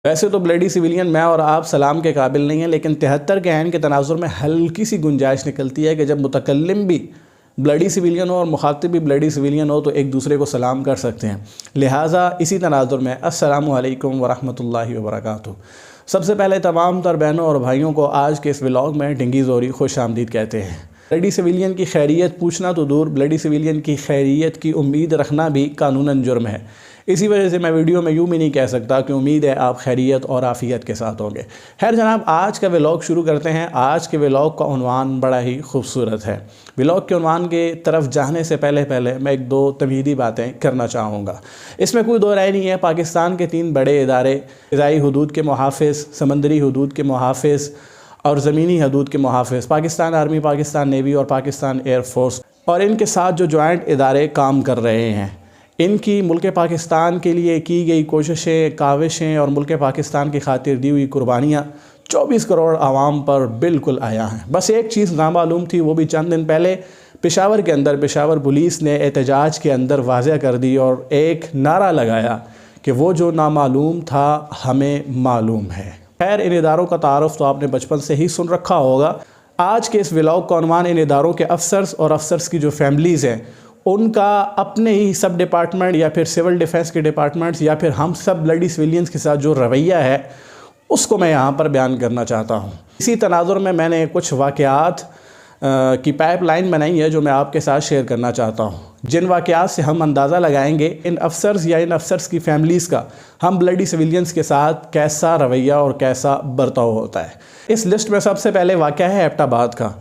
वैसे तो bloody civilian मैं और आप सलाम के काबिल नहीं हैं, लेकिन 73 के आइन के तनाजुर में हल्की सी गुंजाइश निकलती है कि जब मुतकल्लिम भी ब्लडी सिविलियन हो और मुखातिब भी ब्लडी सिविलियन हो तो एक दूसरे को सलाम कर सकते हैं। लिहाजा इसी तनाजुर में अस्सलामु अलैकुम वरहमतुल्लाहि वबरकातुहू। सबसे पहले तमाम तर बहनों और भाइयों को आज के इस व्लॉग में ढिंगी ज़ोरी खुश आमदीद कहते हैं। ब्लडी सिविलियन की खैरियत पूछना तो दूर, ब्लडी सिविलियन की खैरियत की उम्मीद रखना भी कानूनन जुर्म है। इसी वजह से मैं वीडियो में यूँ भी नहीं कह सकता कि उम्मीद है आप खैरियत और आफ़ियत के साथ होंगे। खैर जनाब, आज का व्लॉग शुरू करते हैं। आज के व्लॉग का उन्वान बड़ा ही खूबसूरत है। व्लॉग के उन्वान के तरफ जाने से पहले मैं एक दो तमहीदी बातें करना चाहूँगा। इसमें कोई दो राय नहीं है। पाकिस्तान के 3 बड़े इदारे, फ़िज़ाई हदूद के मुहाफ़िज़, समंदरी हदूद के मुहाफ़िज़ और ज़मीनी हदूद के मुहाफ़िज़, पाकिस्तान आर्मी, पाकिस्तान नेवी और पाकिस्तान एयर फोर्स, और इनके साथ जो जॉइंट इदारे काम कर रहे हैं, इनकी मुल्क पाकिस्तान के लिए की गई कोशिशें, काविशें और मुल्क पाकिस्तान की खातिर दी हुई कुर्बानियाँ 24 करोड़ आवाम पर बिल्कुल आया हैं। बस एक चीज़ नामालूम थी, वो भी चंद दिन पहले पेशावर के अंदर पेशावर पुलिस ने एहतजाज के अंदर वाज़ह कर दी और एक नारा लगाया कि वो जो नामालूम था हमें मालूम है। खैर, इन इदारों का तारुफ तो आपने बचपन से ही सुन रखा होगा। आज के इस व्लॉग का उन्वान इन इदारों के अफसर्स और अफसर्स की जो फैमिलीज़ हैं उनका अपने ही सब डिपार्टमेंट या फिर सिविल डिफेंस के डिपार्टमेंट्स या फिर हम सब ब्लडी सिविलियंस के साथ जो रवैया है उसको मैं यहाँ पर बयान करना चाहता हूँ। इसी तनाजुर में मैंने कुछ वाक़यात की पाइपलाइन बनाई है जो मैं आपके साथ शेयर करना चाहता हूँ, जिन वाक़यात से हम अंदाज़ा लगाएंगे इन अफसर्स या इन अफसर्स की फ़ैमिलीज़ का हम ब्लडी सिविलियंस के साथ कैसा रवैया और कैसा बर्ताव होता है। इस लिस्ट में सबसे पहले वाक़या है एबटाबाद का।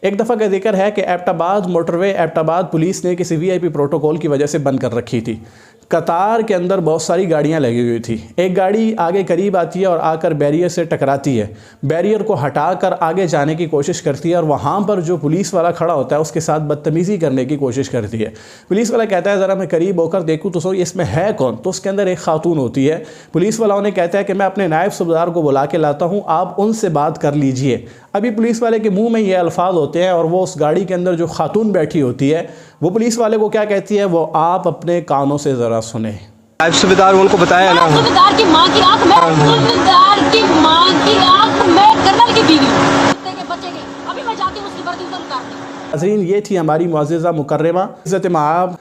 एक दफ़ा का जिक्र है कि एबटाबाद मोटरवे एबटाबाद पुलिस ने किसी वीआईपी प्रोटोकॉल की वजह से बंद कर रखी थी। कतार के अंदर बहुत सारी गाड़ियां लगी हुई थी। एक गाड़ी आगे करीब आती है और आकर बैरियर से टकराती है। बैरियर को हटाकर आगे जाने की कोशिश करती है और वहाँ पर जो पुलिस वाला खड़ा होता है उसके साथ बदतमीज़ी करने की कोशिश करती है। पुलिस वाला कहता है ज़रा मैं करीब होकर देखूँ तो इसमें है कौन, तो उसके अंदर एक खातून होती है। पुलिस वाला उन्हें कहता है कि मैं अपने नायब सूबेदार को बुला के लाता हूँ, आप उनसे बात कर लीजिए। अभी पुलिस वाले के मुँह में ये अल्फाज होते हैं और वो उस गाड़ी के अंदर जो खातून बैठी होती है वो पुलिस वाले को क्या कहती है, वो आप अपने कानों से ज़रा सुने। नायब सूबेदार उनको बताया ना, सूबेदार की माँ की आँख, मैं सूबेदार की माँ की आँख, मैं कर्नल की बीवी के बच्चे की, अभी मैं जाती हूँ उसकी वर्दी उतारती। नाज़रीन, ये थी हमारी मुअज़्ज़ज़ा मुकर्रमा इज़्ज़त माब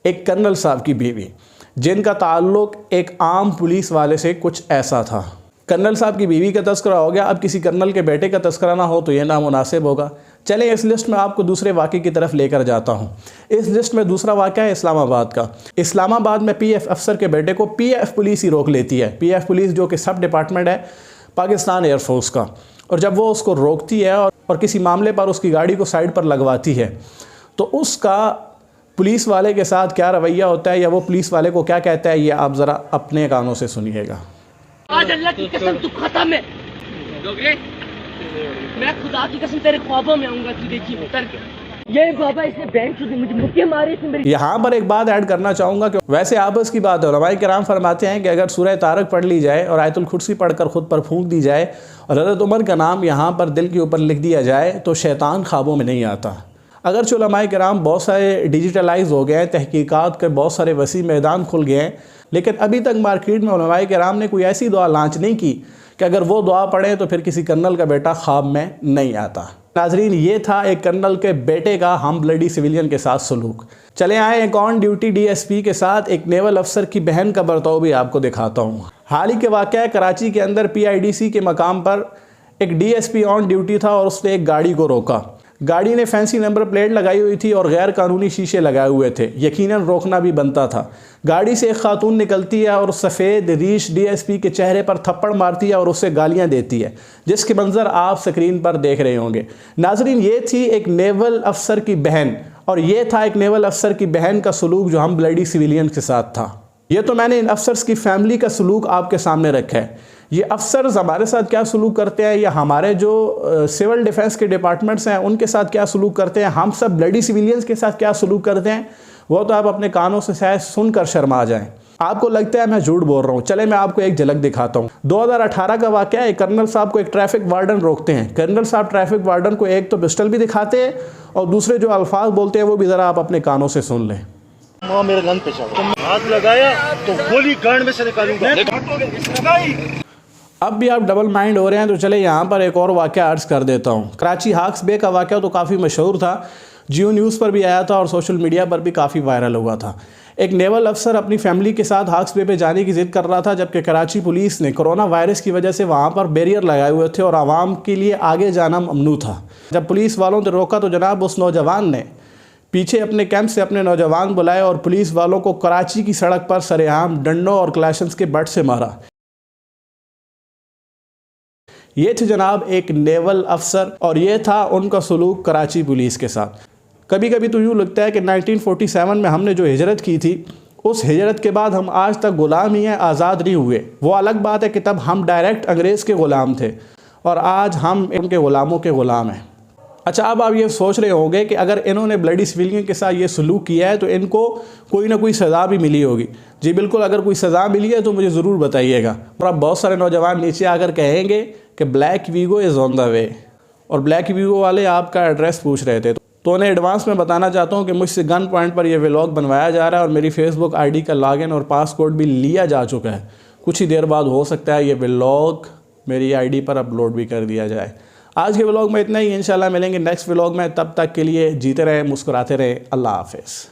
एक कर्नल साहब की बीवी, जिनका ताल्लुक़ एक आम पुलिस वाले से कुछ ऐसा था। कर्नल साहब की बीवी का तस्करा हो गया, अब किसी कर्नल के बेटे का तस्करा ना हो तो ये नामुनासिब होगा। चलें इस लिस्ट में आपको दूसरे वाक़े की तरफ लेकर जाता हूँ। इस लिस्ट में दूसरा वाक़या है इस्लामाबाद का। इस्लामाबाद में पीएफ अफसर के बेटे को पीएफ पुलिस ही रोक लेती है। पीएफ पुलिस जो कि सब डिपार्टमेंट है पाकिस्तान एयरफोर्स का, और जब वो उसको रोकती है और किसी मामले पर उसकी गाड़ी को साइड पर लगवाती है तो उसका पुलिस वाले के साथ क्या रवैया होता है या वो पुलिस वाले को क्या कहता है, ये आप ज़रा अपने कानों से सुनिएगा। आज अल्लाह की कसम तू खत्म है, मैं खुदा की कसम तेरे ख्वाबों में आऊंगा, तू देखी उतर के। ये बाबा इसने बैंक से मुझे मुक्के मारे इसने मेरी। यहाँ पर एक बात ऐड करना चाहूँगा कि वैसे आपस की बात है, उलमाए किराम फरमाते हैं कि अगर सूरह तारक पढ़ ली जाए और आयतुल कुर्सी पढ़कर खुद पर फूंक दी जाए और हज़रत उमर का नाम यहाँ पर दिल के ऊपर लिख दिया जाए तो शैतान ख्वाबों में नहीं आता। अगरचे उलमाए किराम बहुत सारे डिजिटलाइज हो गए हैं, तहकीकात के बहुत सारे वसी मैदान खुल गए हैं, लेकिन अभी तक मार्केट में उलमाए किराम ने कोई ऐसी दुआ लॉन्च नहीं की कि अगर वो दुआ पढ़ें तो फिर किसी कर्नल का बेटा ख्वाब में नहीं आता। नाजरीन, ये था एक कर्नल के बेटे का हम ब्लडी सिविलियन के साथ सलूक। चले आए एक ऑन ड्यूटी डीएसपी के साथ एक नेवल अफसर की बहन का बर्ताव भी आपको दिखाता हूँ। हाल ही के वाक़या कराची के अंदर पीआईडीसी के मकाम पर एक डीएसपी ऑन ड्यूटी था और उसने एक गाड़ी को रोका। गाड़ी ने फैंसी नंबर प्लेट लगाई हुई थी और गैर कानूनी शीशे लगाए हुए थे। यकीनन रोकना भी बनता था। गाड़ी से एक खातून निकलती है और सफ़ेद रीश डीएसपी के चेहरे पर थप्पड़ मारती है और उससे गालियां देती है, जिसके मंजर आप स्क्रीन पर देख रहे होंगे। नाजरीन, ये थी एक नेवल अफसर की बहन और ये था एक नेवल अफसर की बहन का सलूक जो हम ब्लडी सिविलियन के साथ था। ये तो मैंने इन अफसर्स की फैमिली का सलूक आपके सामने रखा है। ये अफसर्स हमारे साथ क्या सलूक करते हैं या हमारे जो सिविल डिफेंस के डिपार्टमेंट्स हैं उनके साथ क्या सलूक करते हैं, हम सब ब्लडी सिविलियंस के साथ क्या सलूक करते हैं, वो तो आप अपने कानों से शायद सुनकर शर्मा जाएं। आपको लगता है मैं झूठ बोल रहा हूँ। चले मैं आपको एक झलक दिखाता हूँ। 2018 का वाक़या है। कर्नल साहब को एक ट्रैफिक वार्डन रोकते हैं। कर्नल साहब ट्रैफिक वार्डन को एक तो पिस्टल भी दिखाते हैं और दूसरे जो अल्फाज बोलते हैं वो भी ज़रा आप अपने कानों से सुन लें। माँ मेरे गन पे हाथ लगाया तो गोली गांड में से निकालूंगा। अब भी आप डबल माइंड हो रहे हैं तो चले यहाँ पर एक और वाक़या अर्ज़ कर देता हूँ। कराची हाक्स बे का वाक़या तो काफ़ी मशहूर था, जियो न्यूज़ पर भी आया था और सोशल मीडिया पर भी काफ़ी वायरल हुआ था। एक नेवल अफसर अपनी फैमिली के साथ हाक्स बे पे जाने की ज़िद कर रहा था, जबकि कराची पुलिस ने कोरोना वायरस की वजह से वहाँ पर बैरियर लगाए हुए थे और आवाम के लिए आगे जाना ममनू था। जब पुलिस वालों ने रोका तो जनाब उस नौजवान ने पीछे अपने कैंप से अपने नौजवान बुलाए और पुलिस वालों को कराची की सड़क पर सरेआम डंडों और क्लैशंस के बट से मारा। ये थे जनाब एक नेवल अफसर और ये था उनका सलूक कराची पुलिस के साथ। कभी कभी तो यूँ लगता है कि 1947 में हमने जो हिजरत की थी, उस हिजरत के बाद हम आज तक ग़ुलाम ही हैं, आज़ाद नहीं हुए। वो अलग बात है कि तब हम डायरेक्ट अंग्रेज़ के ग़ुलाम थे और आज हम उनके ग़ुलामों के ग़ुलाम हैं। अच्छा, अब आप ये सोच रहे होंगे कि अगर इन्होंने ब्लडी सिविलियन के साथ ये सलूक किया है तो इनको कोई ना कोई सज़ा भी मिली होगी। जी बिल्कुल, अगर कोई सज़ा मिली है तो मुझे ज़रूर बताइएगा। और अब बहुत सारे नौजवान नीचे आकर कहेंगे कि black Vigo is on the way, और ब्लैक वीगो वाले आपका एड्रेस पूछ रहे थे। तो उन्हें एडवांस में बताना चाहता हूँ कि मुझसे गन पॉइंट पर यह व्लॉग बनवाया जा रहा है और मेरी फेसबुक आईडी का लॉगिन और पासकोड भी लिया जा चुका है। कुछ ही देर बाद हो सकता है ये व्लॉग मेरी आईडी पर अपलोड भी कर दिया जाए। आज के व्लॉग में इतना ही, इंशाल्लाह मिलेंगे नेक्स्ट व्लॉग में। तब तक के लिए जीते रहें, मुस्कुराते रहें। अल्लाह हाफ़िज़।